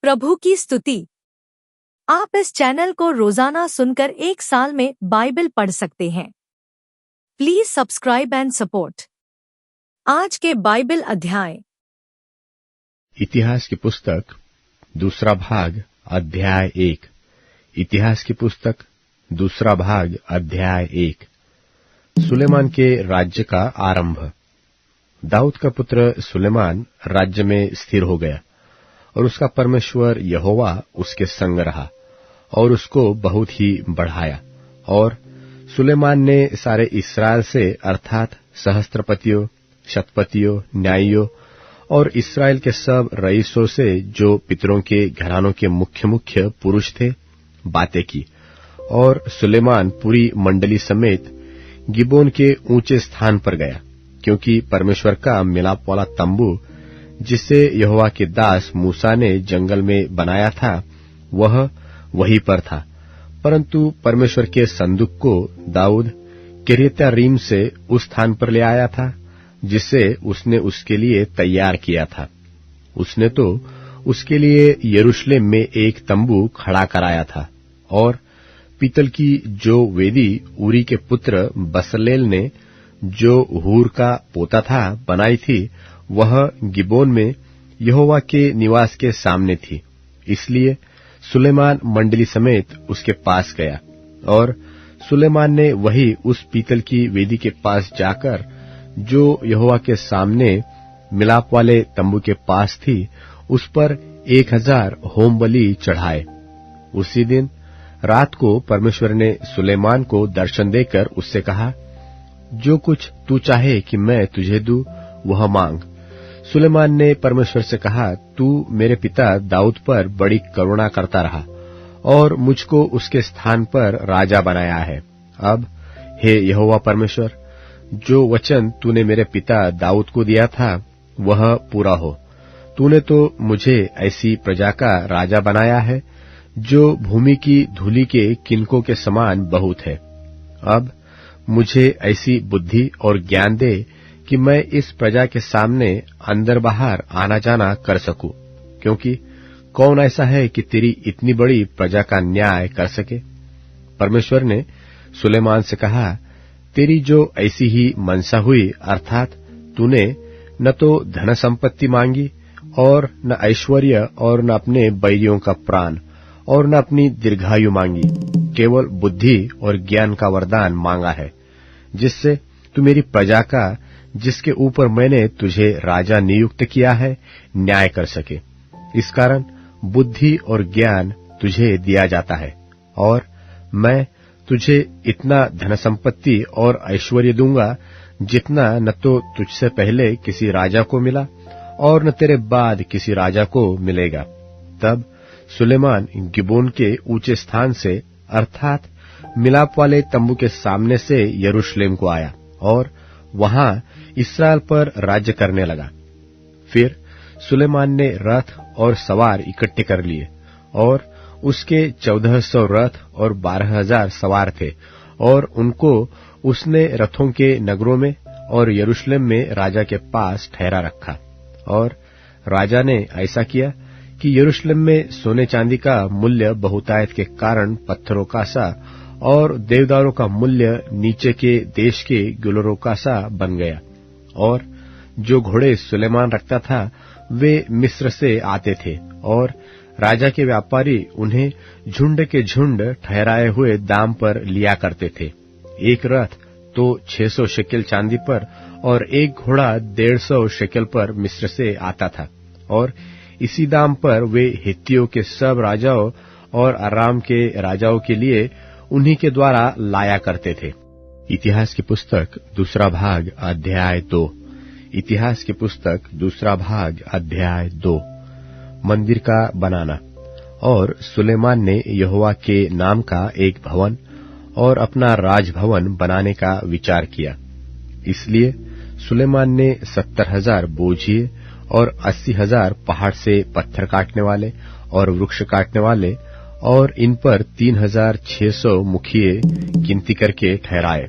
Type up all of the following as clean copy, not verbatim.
प्रभु की स्तुति। आप इस चैनल को रोजाना सुनकर 1 साल में बाइबल पढ़ सकते हैं। Please subscribe and support. आज के बाइबल अध्याय। इतिहास की पुस्तक दूसरा भाग अध्याय 1। इतिहास की पुस्तक दूसरा भाग अध्याय 1। सुलेमान के राज्य का आरंभ। दाऊद का पुत्र सुलेमान राज्य में स्थिर हो गया और उसका परमेश्वर यहोवा उसके संग रहा और उसको बहुत ही बढ़ाया। और सुलेमान ने सारे इस्राएल से अर्थात सहस्त्रपतियों, शतपतियों, न्यायियों और इस्राएल के सब रईसों से जो पितरों के घरानों के मुख्य मुख्य पुरुष थे बातें की। और सुलेमान पूरी मंडली समेत गिबोन के ऊंचे स्थान पर गया, क्योंकि परमेश्वर का मिलाप वाला तंबू जिसे यहोवा के दास मूसा ने जंगल में बनाया था वह वहीं पर था। परंतु परमेश्वर के संदूक को दाऊद किर्यत्यारीम से उस स्थान पर ले आया था जिसे उसने उसके लिए तैयार किया था। उसने तो उसके लिए यरूशलेम में एक तंबू खड़ा कराया था और पीतल की जो वेदी ऊरी के पुत्र बसलेल ने, जो हूर का पोता था, बनाई थी, वह गिबोन में यहोवा के निवास के सामने थी। इसलिए सुलेमान मंडली समेत उसके पास गया और सुलेमान ने वही उस पीतल की वेदी के पास जाकर, जो यहोवा के सामने मिलाप वाले तंबू के पास थी, उस पर 1000 होम बलि चढ़ाए। उसी दिन रात को परमेश्वर ने सुलेमान को दर्शन देकर उससे कहा, जो कुछ तू चाहे कि मैं तुझे दूं वह मांग। सुलेमान ने परमेश्वर से कहा, तू मेरे पिता दाऊद पर बड़ी करुणा करता रहा और मुझको उसके स्थान पर राजा बनाया है। अब हे यहोवा परमेश्वर, जो वचन तूने मेरे पिता दाऊद को दिया था वह पूरा हो। तूने तो मुझे ऐसी प्रजा का राजा बनाया है जो भूमि की धूलि के किनकों के समान बहुत है। अब मुझे ऐसी बुद्धि और ज्ञान दे कि मैं इस प्रजा के सामने अंदर बाहर आना जाना कर सकूं, क्योंकि कौन ऐसा है कि तेरी इतनी बड़ी प्रजा का न्याय कर सके। परमेश्वर ने सुलेमान से कहा, तेरी जो ऐसी ही मनसा हुई, अर्थात तूने न तो धन संपत्ति मांगी और न ऐश्वर्य और न अपने बैरियों का प्राण और न अपनी दीर्घायु मांगी, केवल बुद्धि और ज्ञान का वरदान मांगा है, जिससे तू मेरी प्रजा का, जिसके ऊपर मैंने तुझे राजा नियुक्त किया है, न्याय कर सके। इस कारण बुद्धि और ज्ञान तुझे दिया जाता है और मैं तुझे इतना धन संपत्ति और ऐश्वर्य दूंगा जितना न तो तुझसे पहले किसी राजा को मिला और न तेरे बाद किसी राजा को मिलेगा। तब सुलेमान गिबोन के ऊंचे स्थान से, अर्थात मिलाप वाले तंबू के सामने से यरूशलेम को आया और वहां इस्राएल पर राज्य करने लगा। फिर सुलेमान ने रथ और सवार इकट्ठे कर लिए और उसके 1400 रथ और 12,000 सवार थे और उनको उसने रथों के नगरों में और यरूशलेम में राजा के पास ठहरा रखा। और राजा ने ऐसा किया कि यरूशलेम में सोने चांदी का मूल्य बहुतायत के कारण पत्थरों का सा और देवदारों का मूल्य नीचे के देश के गुलरों का सा बन गया। और जो घोड़े सुलेमान रखता था वे मिस्र से आते थे और राजा के व्यापारी उन्हें झुंड के झुंड ठहराए हुए दाम पर लिया करते थे। एक रथ तो 600 शेकेल चांदी पर और एक घोड़ा 150 शेकेल पर मिस्र से आता था। और इसी दाम पर वे हित्तियों के सब राजाओं और अराम के राजाओं के लिए उन्हीं के द्वारा लाया करते थे। इतिहास की पुस्तक दूसरा भाग अध्याय 2। इतिहास की पुस्तक दूसरा भाग अध्याय 2। मंदिर का बनाना। और सुलेमान ने यहोवा के नाम का एक भवन और अपना राजभवन बनाने का विचार किया। इसलिए सुलेमान ने 70,000 बोझिए और 80,000 पहाड़ से पत्थर काटने वाले और वृक्ष काटने वाले और इन पर 3,600 मुखिए गिनती करके ठहराए।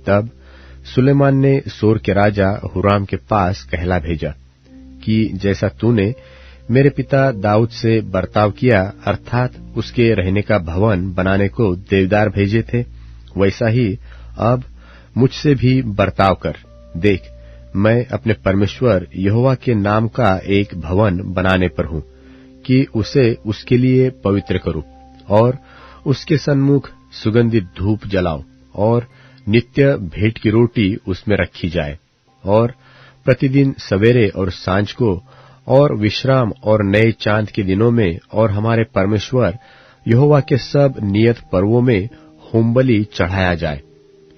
तब सुलेमान ने सोर के राजा हुराम के पास कहला भेजा कि जैसा तूने मेरे पिता दाऊद से बर्ताव किया, अर्थात उसके रहने का भवन बनाने को देवदार भेजे थे, वैसा ही अब मुझसे भी बर्ताव कर। देख, मैं अपने परमेश्वर यहोवा के नाम का एक भवन बनाने पर हूँ कि उसे उसके लिए पवित्र करूं और उसके सन्मुख सुगंधित धूप जलाऊं और नित्य भेंट की रोटी उसमें रखी जाए और प्रतिदिन सवेरे और सांझ को और विश्राम और नए चांद के दिनों में और हमारे परमेश्वर यहोवा के सब नियत पर्वों में होमबलि चढ़ाया जाए।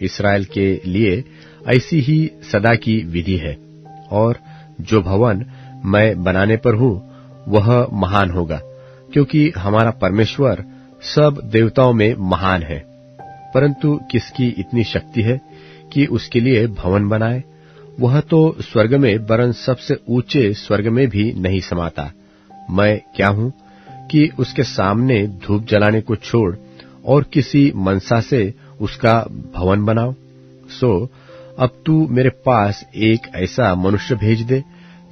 इस्राएल के लिए ऐसी ही सदा की विधि है। और जो भवन मैं बनाने पर हूँ वह महान होगा, क्योंकि हमारा परमेश्वर सब देवताओं में महान है। परंतु किसकी इतनी शक्ति है कि उसके लिए भवन बनाए? वह तो स्वर्ग में वरन सबसे ऊंचे स्वर्ग में भी नहीं समाता। मैं क्या हूँ कि उसके सामने धूप जलाने को छोड़ और किसी मनसा से उसका भवन बनाओ? सो अब तू मेरे पास एक ऐसा मनुष्य भेज दे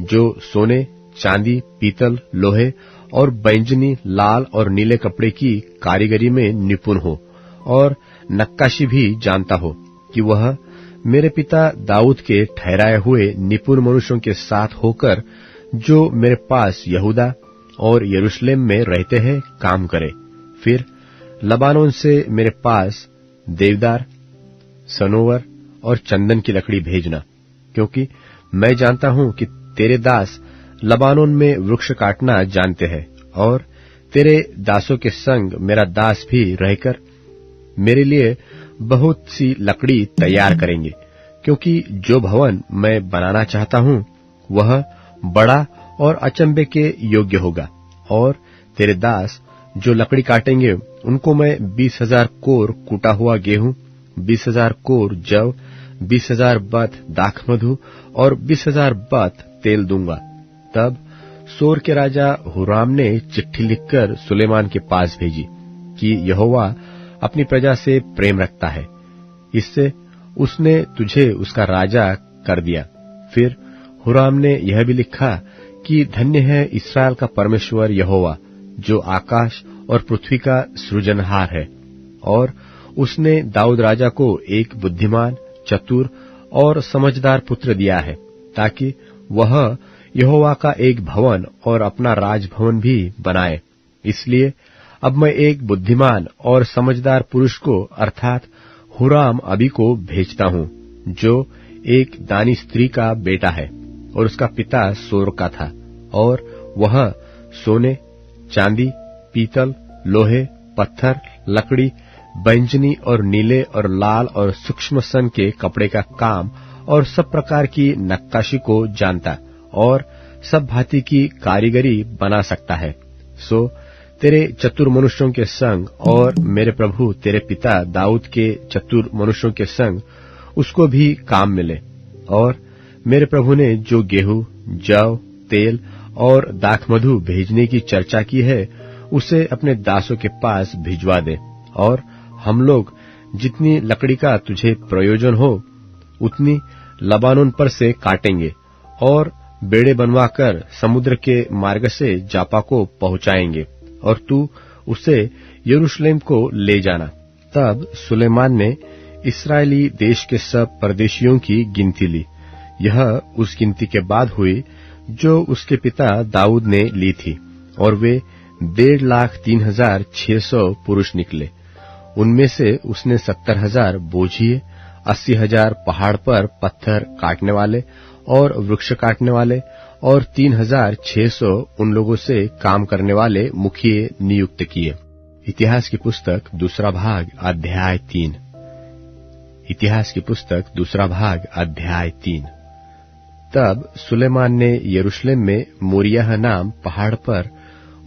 जो सोने, चांदी, पीतल, लोहे और बैंजनी, लाल और नीले कपड़े की कारीगरी में निपुण हो और नक्काशी भी जानता हो, कि वह मेरे पिता दाऊद के ठहराए हुए निपुण मनुष्यों के साथ होकर जो मेरे पास यहूदा और यरूशलेम में रहते हैं काम करे। फिर लबानोन से मेरे पास देवदार, सनोवर और चंदन की लकड़ी भेजना, क्योंकि मैं जानता हूं कि तेरे दास लबानोन में वृक्ष काटना जानते हैं और तेरे दासों के संग मेरा दास भी रहकर मेरे लिए बहुत सी लकड़ी तैयार करेंगे, क्योंकि जो भवन मैं बनाना चाहता हूं वह बड़ा और अचंभे के योग्य होगा। और तेरे दास जो लकड़ी काटेंगे उनको मैं 20,000 कोर कूटा हुआ गेहूं, 20,000 कोर जव, 20,000 बत दाखमधु और 20,000 बत तेल दूंगा। तब सोर के राजा हुराम ने चिट्ठी लिखकर सुलेमान के पास भेजी कि यहोवा अपनी प्रजा से प्रेम रखता है, इससे उसने तुझे उसका राजा कर दिया। फिर हुराम ने यह भी लिखा कि धन्य है इस्राएल का परमेश्वर यहोवा, जो आकाश और पृथ्वी का सृजनहार है। और उसने दाऊद राजा को एक बुद्धिमान, चतुर और समझदार पुत्र दिया है, ताकि वह यहोवा का एक भवन और अपना राजभवन भी बनाए। इसलिए अब मैं एक बुद्धिमान और समझदार पुरुष को अर्थात हुराम अबी को भेजता हूँ, जो एक दानी स्त्री का बेटा है और उसका पिता सोर का था, और वह सोने, चांदी, पीतल, लोहे, पत्थर, लकड़ी, बैंजनी और नीले और लाल और सूक्ष्म सन के कपड़े का काम और सब प्रकार की नक्काशी को जानता और सब भांति की कारीगरी बना सकता है। सो तेरे चतुर मनुष्यों के संग और मेरे प्रभु तेरे पिता दाऊद के चतुर मनुष्यों के संग उसको भी काम मिले। और मेरे प्रभु ने जो गेहूं, जव, तेल और दाखमधु भेजने की चर्चा की है, उसे अपने दासों के पास भिजवा दे, और हम लोग जितनी लकड़ी का तुझे प्रयोजन हो उतनी लबानोन पर से काटेंगे और बेड़े बनवाकर समुद्र के मार्ग से जापा को पहुंचाएंगे, और तू उसे यरूशलेम को ले जाना। तब सुलेमान ने इस्राएली देश के सब परदेशियों की गिनती ली। यह उस गिनती के बाद हुई जो उसके पिता दाऊद ने ली थी, और वे 1,03,600 पुरुष निकले। उनमें से उसने 70,000 बोझिए, 80,000 पहाड़ पर पत्थर काटने वाले और वृक्ष काटने वाले, और 3,600 उन लोगों से काम करने वाले मुखिए नियुक्त किए। इतिहास की पुस्तक दूसरा भाग अध्याय 3। इतिहास की पुस्तक दूसरा भाग अध्याय 3। तब सुलेमान ने यरूशलेम में मोरियह नाम पहाड़ पर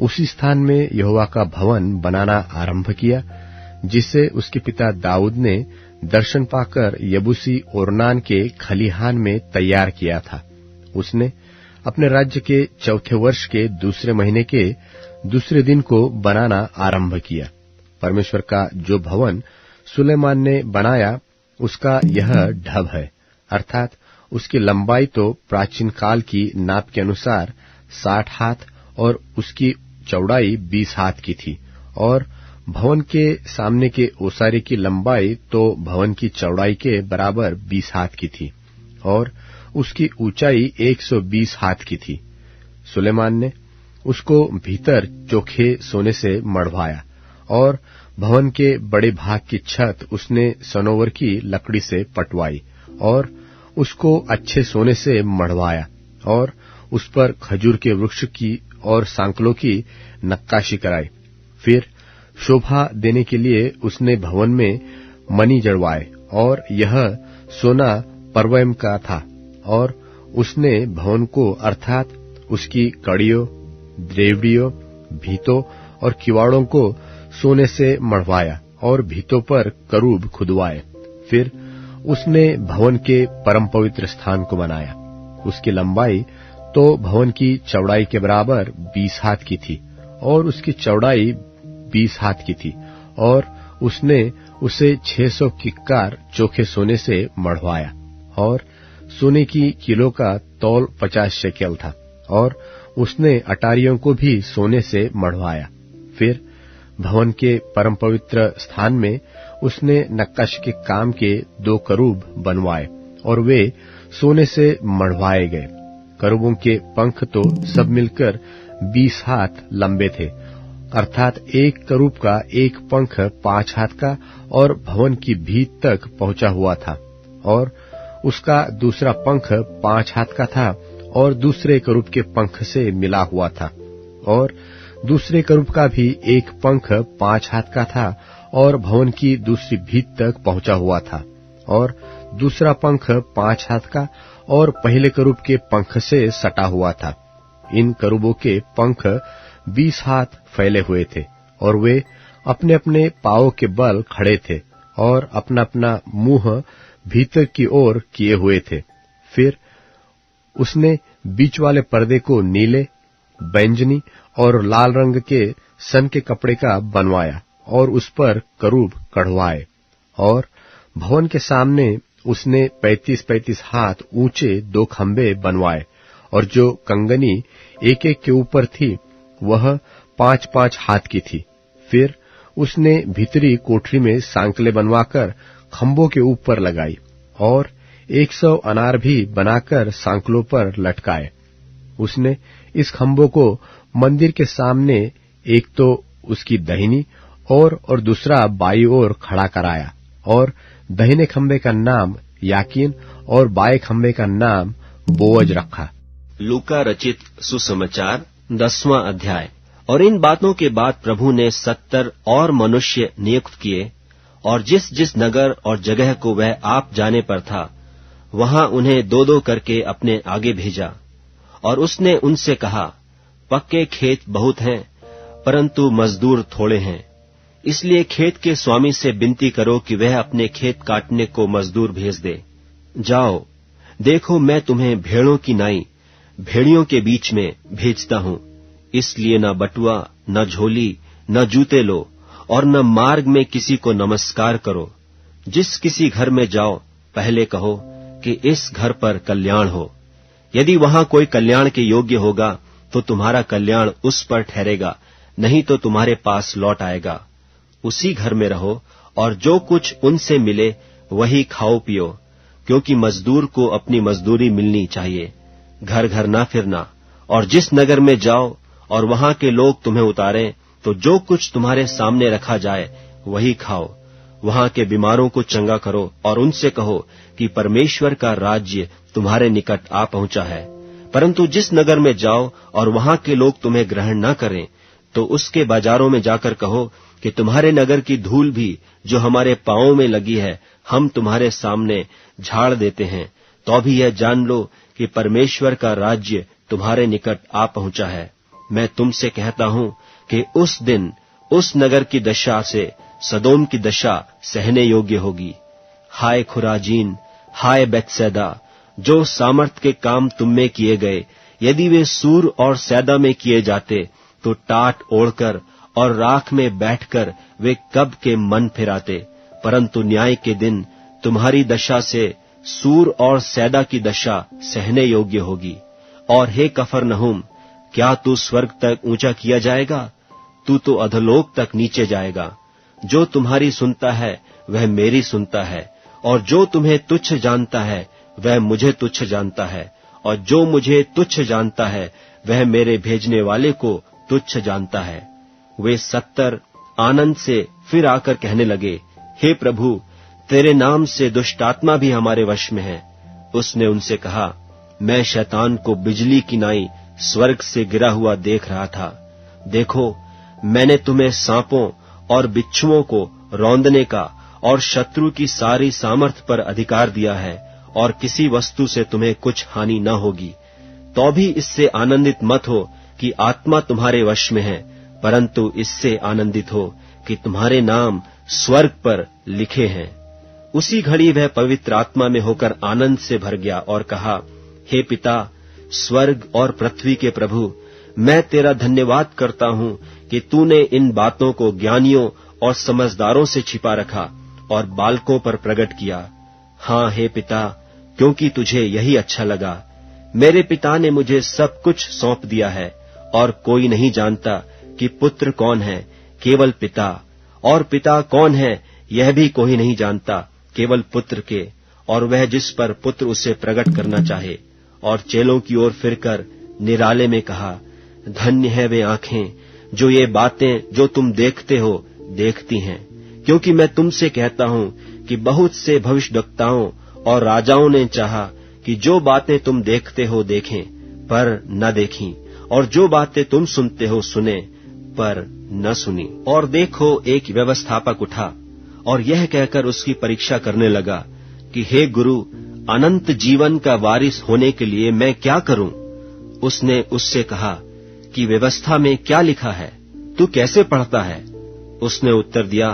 उसी स्थान में यहोवा का भवन बनाना आरंभ किया, जिसे उसके पिता दाऊद ने दर्शन पाकर यबूसी ओरनान के खलिहान में तैयार किया था। उसने अपने राज्य के चौथे वर्ष के दूसरे महीने के दूसरे दिन को बनाना आरंभ किया। परमेश्वर का जो भवन सुलेमान ने बनाया उसका यह ढब है, अर्थात उसकी लंबाई तो प्राचीन काल की नाप के अनुसार 60 हाथ और उसकी चौड़ाई 20 हाथ की थी। और भवन के सामने के ओसारे की लंबाई तो भवन की चौड़ाई के बराबर 20 हाथ की थी, और उसकी ऊंचाई 120 हाथ की थी। सुलेमान ने उसको भीतर चोखे सोने से मढ़वाया, और भवन के बड़े भाग की छत उसने सनोवर की लकड़ी से पटवाई, और उसको अच्छे सोने से मढ़वाया, और उस पर खजूर के वृक्ष की और सांकलों की नक्काशी कराई। फिर शोभा देने के लिए उसने भवन में मणि जड़वाए, और यह सोना परवैम का था। और उसने भवन को अर्थात उसकी कड़ियों, देवड़ियों, भीतों और किवाड़ों को सोने से मढ़वाया, और भीतों पर करूब खुदवाए। फिर उसने भवन के परम पवित्र स्थान को बनाया। उसकी लंबाई तो भवन की चौड़ाई के बराबर 20 हाथ की थी, और उसकी चौड़ाई 20 हाथ की थी, और उसने उसे 600 किक्कार चोखे सोने से मढ़वाया, और सोने की किलो का तौल 50 शेकेल था, और उसने अटारियों को भी सोने से मढ़वाया। फिर भवन के परम पवित्र स्थान में उसने नक्काशी के काम के 2 करूब बनवाए, और वे सोने से मढ़वाए गए। करूबों के पंख तो सब मिलकर 20 हाथ लंबे थे, अर्थात एक करूब का एक पंख 5 हाथ का और भवन की भीत तक पहुंचा हुआ था, और उसका दूसरा पंख 5 हाथ का था और दूसरे करूब के पंख से मिला हुआ था, और दूसरे करूब का भी एक पंख 5 हाथ का था और भवन की दूसरी भीत तक पहुंचा हुआ था, और दूसरा पंख 5 हाथ का और पहले करूब के पंख से सटा हुआ था। इन करूबों के पंख 20 हाथ फैले हुए थे, और वे अपने अपने पांवों के बल खड़े थे, और अपना अपना मुंह भीतर की ओर किए हुए थे। फिर उसने बीच वाले पर्दे को नीले, बैंजनी और लाल रंग के सन के कपड़े का बनवाया, और उस पर करूब कढ़वाए। और भवन के सामने उसने 35-35 हाथ ऊंचे 2 खंबे बनवाए, और जो कंगनी एक एक के ऊपर थी वह 5-5 हाथ की थी। फिर उसने भीतरी कोठरी में सांकले बनवाकर खंभों के ऊपर लगाई, और 100 अनार भी बनाकर सांकलों पर लटकाए। उसने इस खंभों को मंदिर के सामने एक तो उसकी दाहिनी और दूसरा बाई ओर खड़ा कराया, और दाहिने खंभे का नाम याकीन और बाएं खंभे का नाम बोअज रखा। लूका रचित सुसमाचार 10वां अध्याय। और इन बातों के बाद प्रभु ने 70 और मनुष्य नियुक्त किए, और जिस जिस नगर और जगह को वह आप जाने पर था, वहां उन्हें 2-2 करके अपने आगे भेजा। और उसने उनसे कहा, पक्के खेत बहुत हैं, परंतु मजदूर थोड़े हैं। इसलिए खेत के स्वामी से विनती करो कि वह अपने खेत काटने को मजदूर भेज दे। जाओ, देखो मैं तुम्हें भेड़ों की नाई भेड़ियों के बीच में भेजता हूं। इसलिए न बटुआ, न झोली, न जूते लो, और न मार्ग में किसी को नमस्कार करो। जिस किसी घर में जाओ, पहले कहो कि इस घर पर कल्याण हो। यदि वहां कोई कल्याण के योग्य होगा तो तुम्हारा कल्याण उस पर ठहरेगा, नहीं तो तुम्हारे पास लौट आएगा। उसी घर में रहो, और जो कुछ उनसे मिले वही खाओ पियो, क्योंकि मजदूर को अपनी मजदूरी मिलनी चाहिए। घर घर ना फिरना। और जिस नगर में जाओ और वहां के लोग तुम्हें उतारें, तो जो कुछ तुम्हारे सामने रखा जाए वही खाओ। वहां के बीमारों को चंगा करो, और उनसे कहो कि परमेश्वर का राज्य तुम्हारे निकट आ पहुंचा है। परंतु जिस नगर में जाओ और वहां के लोग तुम्हें ग्रहण न करें, तो उसके बाजारों में जाकर कहो कि तुम्हारे नगर की धूल भी जो हमारे पांवों में लगी है, हम तुम्हारे सामने झाड़ देते हैं। तो भी यह जान लो कि परमेश्वर का राज्य तुम्हारे निकट आ पहुंचा है। मैं तुमसे कहता हूं कि उस दिन उस नगर की दशा से सदोम की दशा सहने योग्य होगी। हाय खुराजीन, हाय बेतसैदा, जो सामर्थ के काम तुम में किए गए, यदि वे सूर और सैदा में किए जाते, तो टाट ओढ़कर और राख में बैठकर वे कब के मन फिराते। परंतु न्याय के दिन तुम्हारी दशा से सूर और सैदा की दशा सहने योग्य होगी। और हे कफरनहूम, क्या तू स्वर्ग तक ऊंचा किया जाएगा? तू तो अधोलोक तक नीचे जाएगा। जो तुम्हारी सुनता है वह मेरी सुनता है, और जो तुम्हें तुच्छ जानता है वह मुझे तुच्छ जानता है, और जो मुझे तुच्छ जानता है वह मेरे भेजने वाले को तुच्छ जानता है। वे 70 आनंद से फिर आकर कहने लगे, हे प्रभु, तेरे नाम से दुष्ट आत्मा भी हमारे वश में है। उसने उनसे कहा, मैं शैतान को बिजली की नाई स्वर्ग से गिरा हुआ देख रहा था। देखो, मैंने तुम्हें सांपों और बिच्छुओं को रौंदने का और शत्रु की सारी सामर्थ पर अधिकार दिया है, और किसी वस्तु से तुम्हें कुछ हानि न होगी। तो भी इससे आनंदित मत हो कि आत्मा तुम्हारे वश में है, परंतु इससे आनंदित हो कि तुम्हारे नाम स्वर्ग पर लिखे हैं। उसी घड़ी वह पवित्र आत्मा में होकर आनंद से भर गया और कहा, हे पिता, स्वर्ग और पृथ्वी के प्रभु, मैं तेरा धन्यवाद करता हूं कि तूने इन बातों को ज्ञानियों और समझदारों से छिपा रखा और बालकों पर प्रकट किया। हाँ हे पिता, क्योंकि तुझे यही अच्छा लगा। मेरे पिता ने मुझे सब कुछ सौंप दिया है, और कोई नहीं जानता कि पुत्र कौन है, केवल पिता, और पिता कौन है यह भी कोई नहीं जानता, केवल पुत्र के, और वह जिस पर पुत्र उसे प्रकट करना चाहे। और चेलों की ओर फिरकर निराले में कहा, धन्य है वे आंखें जो ये बातें जो तुम देखते हो देखती हैं, क्योंकि मैं तुमसे कहता हूं कि बहुत से भविष्यद्वक्ताओं और राजाओं ने चाहा कि जो बातें तुम देखते हो देखें पर न देखीं, और जो बातें तुम सुनते हो सुने पर न सुनी। और देखो, एक व्यवस्थापक उठा और यह कहकर उसकी परीक्षा करने लगा कि हे गुरु, अनंत जीवन का वारिस होने के लिए मैं क्या करूं? उसने उससे कहा कि व्यवस्था में क्या लिखा है, तू कैसे पढ़ता है? उसने उत्तर दिया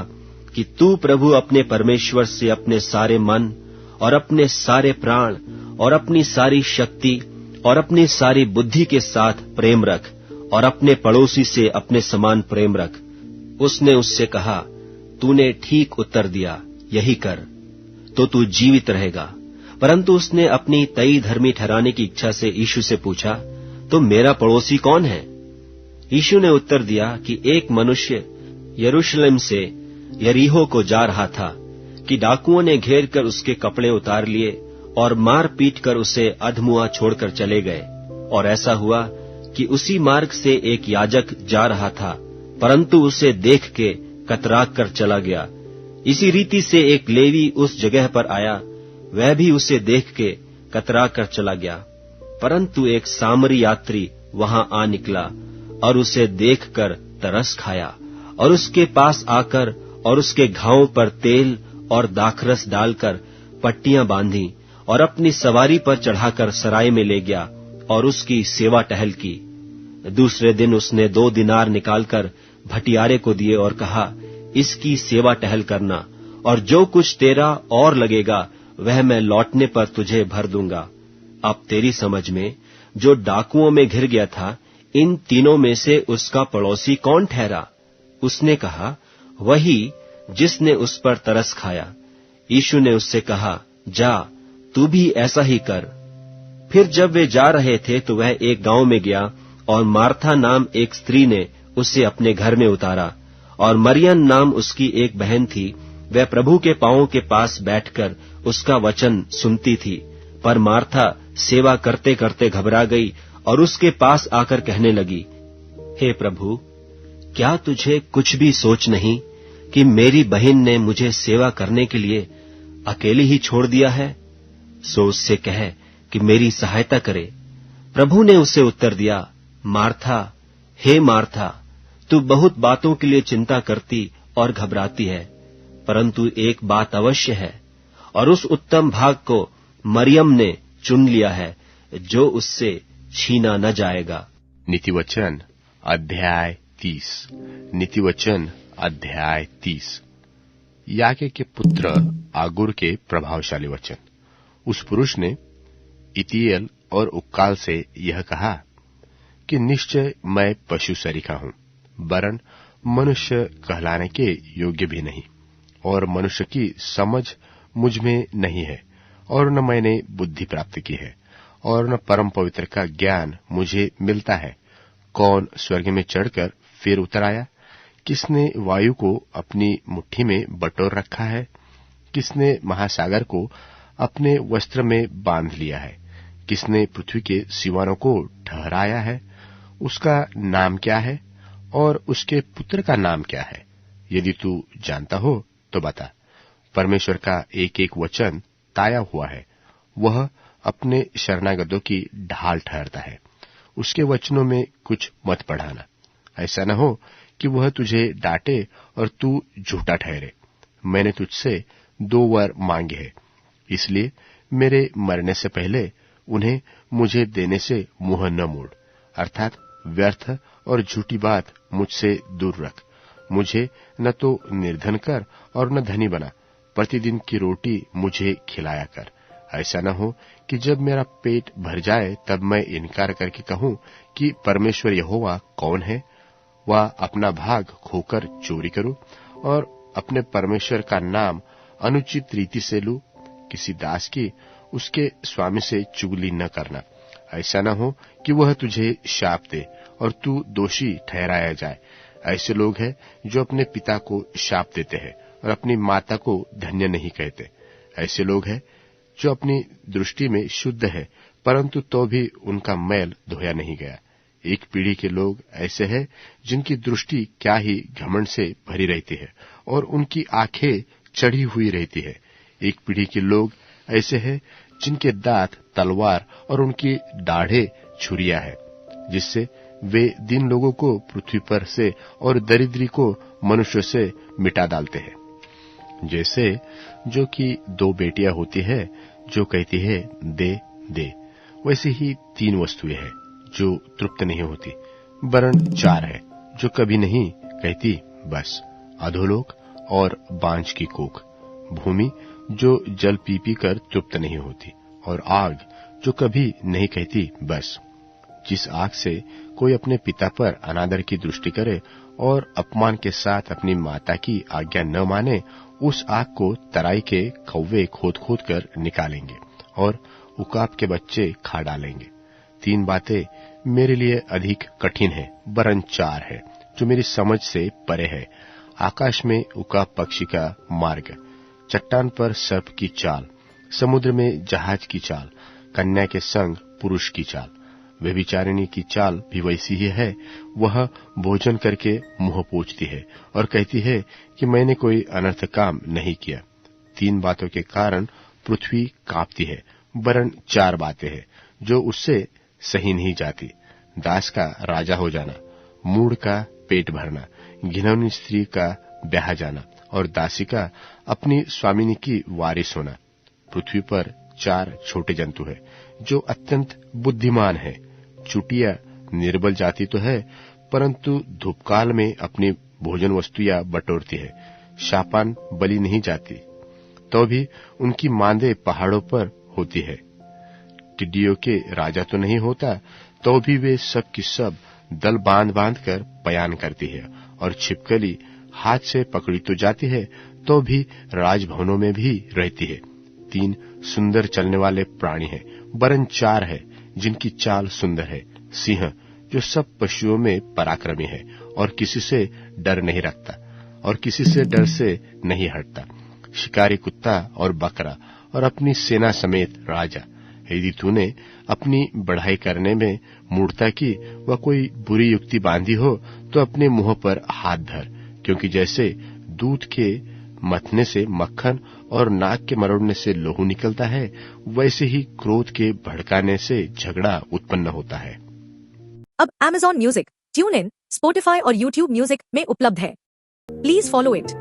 कि तू प्रभु अपने परमेश्वर से अपने सारे मन और अपने सारे प्राण और अपनी सारी शक्ति और अपनी सारी बुद्धि के साथ प्रेम रख, और अपने पड़ोसी से अपने समान प्रेम रख। उसने उससे कहा, तूने ठीक उत्तर दिया, यही कर, तो तू जीवित रहेगा। परंतु उसने अपनी तई धर्मी ठहराने की इच्छा से यीशु से पूछा, तो मेरा पड़ोसी कौन है? यीशु ने उत्तर दिया कि एक मनुष्य यरूशलेम से यरीहो को जा रहा था कि डाकुओं ने घेर कर उसके कपड़े उतार लिए और मार पीट कर उसे अधमुआ छोड़कर चले गए। और ऐसा हुआ कि उसी मार्ग से एक याजक जा रहा था, परंतु उसे देख के कतरा कर चला गया। इसी रीति से एक लेवी उस जगह पर आया, वह भी उसे देख के कतरा कर चला गया। परंतु एक सामरी यात्री वहां आ निकला और उसे देखकर तरस खाया, और उसके पास आकर और उसके घावों पर तेल और दाखरस डालकर पट्टियां बांधी और अपनी सवारी पर चढ़ाकर सराय में ले गया और उसकी सेवा टहल की। दूसरे दिन उसने 2 दिनार निकालकर भटियारे को दिए और कहा, इसकी सेवा टहल करना, और जो कुछ तेरा और लगेगा वह मैं लौटने पर तुझे भर दूंगा। अब तेरी समझ में जो डाकुओं में घिर गया था, इन तीनों में से उसका पड़ोसी कौन ठहरा? उसने कहा, वही जिसने उस पर तरस खाया। यीशु ने उससे कहा, जा, तू भी ऐसा ही कर। फिर जब वे जा रहे थे तो वह एक गांव में गया, और मार्था नाम एक स्त्री ने उसे अपने घर में उतारा, और मरियम नाम उसकी एक बहन थी। वह प्रभु के पांवों के पास बैठकर उसका वचन सुनती थी। पर मार्था सेवा करते करते घबरा गई और उसके पास आकर कहने लगी, हे प्रभु, क्या तुझे कुछ भी सोच नहीं कि मेरी बहन ने मुझे सेवा करने के लिए अकेली ही छोड़ दिया है? सो उससे कह कि मेरी सहायता करे। प्रभु ने उसे उत्तर दिया, मार्था, हे मार्था, तू बहुत बातों के लिए चिंता करती और घबराती है, परंतु एक बात अवश्य है, और उस उत्तम भाग को मरियम ने चुन लिया है, जो उससे छीना न जाएगा। नीतिवचन अध्याय 30। नीतिवचन अध्याय 30। याके के पुत्र आगुर के प्रभावशाली वचन। उस पुरुष ने इतिएल और उक्काल से यह कहा कि निश्चय मैं पशु सरीखा हूं, वरन मनुष्य कहलाने के योग्य भी नहीं, और मनुष्य की समझ मुझ में नहीं है, और न मैंने बुद्धि प्राप्त की है, और न परम पवित्र का ज्ञान मुझे मिलता है। कौन स्वर्ग में चढ़कर फिर उतर आया? किसने वायु को अपनी मुट्ठी में बटोर रखा है? किसने महासागर को अपने वस्त्र में बांध लिया है? किसने पृथ्वी के सीमाओं को ठहराया है? उसका नाम क्या है और उसके पुत्र का नाम क्या है? यदि तू जानता हो तो बता। परमेश्वर का एक एक वचन ताया हुआ है, वह अपने शरणागतों की ढाल ठहरता है। उसके वचनों में कुछ मत बढ़ाना, ऐसा न हो कि वह तुझे डांटे और तू झूठा ठहरे। मैंने तुझसे 2 वर मांगे हैं, इसलिए मेरे मरने से पहले उन्हें मुझे देने से मुंह न मोड़, अर्थात व्यर्थ और झूठी बात मुझसे दूर रख। मुझे न तो निर्धन कर और न धनी बना, प्रतिदिन की रोटी मुझे खिलाया कर। ऐसा न हो कि जब मेरा पेट भर जाए तब मैं इनकार करके कहूं कि परमेश्वर यहोवा कौन है, व अपना भाग खोकर चोरी करूं और अपने परमेश्वर का नाम अनुचित रीति से लूं। किसी दास की उसके स्वामी से चुगली न करना, ऐसा न हो कि वह तुझे शाप दे और तू दोषी ठहराया जाए। ऐसे लोग हैं जो अपने पिता को शाप देते हैं और अपनी माता को धन्य नहीं कहते। ऐसे लोग हैं जो अपनी दृष्टि में शुद्ध है, परंतु तो भी उनका मैल धोया नहीं गया। एक पीढ़ी के लोग ऐसे हैं जिनकी दृष्टि क्या ही घमंड से भरी रहती है और उनकी आंखें चढ़ी हुई रहती है। एक पीढ़ी के लोग ऐसे हैं जिनके दांत तलवार और उनकी दाढ़ें छुरियां है, जिससे वे दीन लोगों को पृथ्वी पर से और दरिद्री को मनुष्य से मिटा डालते हैं। जैसे जो कि 2 बेटियां होती है जो कहती है दे दे, वैसे ही 3 वस्तुएं हैं जो तृप्त नहीं होती, वरन 4 है जो कभी नहीं कहती बस, अधोलोक और बांझ की कोख, भूमि जो जल पी पी कर तृप्त नहीं होती, और आग जो कभी नहीं कहती बस। जिस आग से कोई अपने पिता पर अनादर की दृष्टि करे और अपमान के साथ अपनी माता की आज्ञा न माने, उस आग को तराई के कौवे खोद खोद कर निकालेंगे और उकाब के बच्चे खा डालेंगे। 3 बातें मेरे लिए अधिक कठिन है, वरन 4 है जो मेरी समझ से परे है। आकाश में उकाब पक्षी का मार्ग, चट्टान पर सर्प की चाल, समुद्र में जहाज की चाल, कन्या के संग पुरुष की चाल। व्यभिचारिणी की चाल भी वैसी ही है, वह भोजन करके मुंह पोंछती है और कहती है कि मैंने कोई अनर्थ काम नहीं किया। 3 बातों के कारण पृथ्वी कांपती है, वरन 4 बातें हैं जो उससे सही नहीं जाती। दास का राजा हो जाना, मूढ़ का पेट भरना, घिनौनी स्त्री का ब्याह जाना और दासी का अपनी स्वामिनी की वारिस होना। पृथ्वी पर 4 छोटे जंतु हैं जो अत्यंत बुद्धिमान है। चुटिया निर्बल जाति तो है, परंतु धूपकाल में अपनी भोजन वस्तुएं बटोरती है। शापान बलि नहीं जाती, तो भी उनकी मांदे पहाड़ों पर होती है। टिड्डियों के राजा तो नहीं होता, तो भी वे सब की सब दल बांध बांध कर बयान करती है, और छिपकली हाथ से पकड़ी तो जाती है, तो भी राजभवनों में भी रहती है। 3 सुंदर चलने वाले प्राणी हैं, वरन 4 है जिनकी चाल सुंदर है। सिंह जो सब पशुओं में पराक्रमी है और किसी से डर नहीं रखता और किसी से डर से नहीं हटता। शिकारी कुत्ता और बकरा और अपनी सेना समेत राजा। यदि तूने अपनी बढ़ाई करने में मूढ़ता की व कोई बुरी युक्ति बांधी हो, तो अपने मुंह पर हाथ धर, क्योंकि जैसे दूध के मथने से मक्खन और नाक के मरोड़ने से लोहू निकलता है, वैसे ही क्रोध के भड़काने से झगड़ा उत्पन्न होता है। अब Amazon music, tune in, Spotify और YouTube म्यूजिक में उपलब्ध है। Please follow it.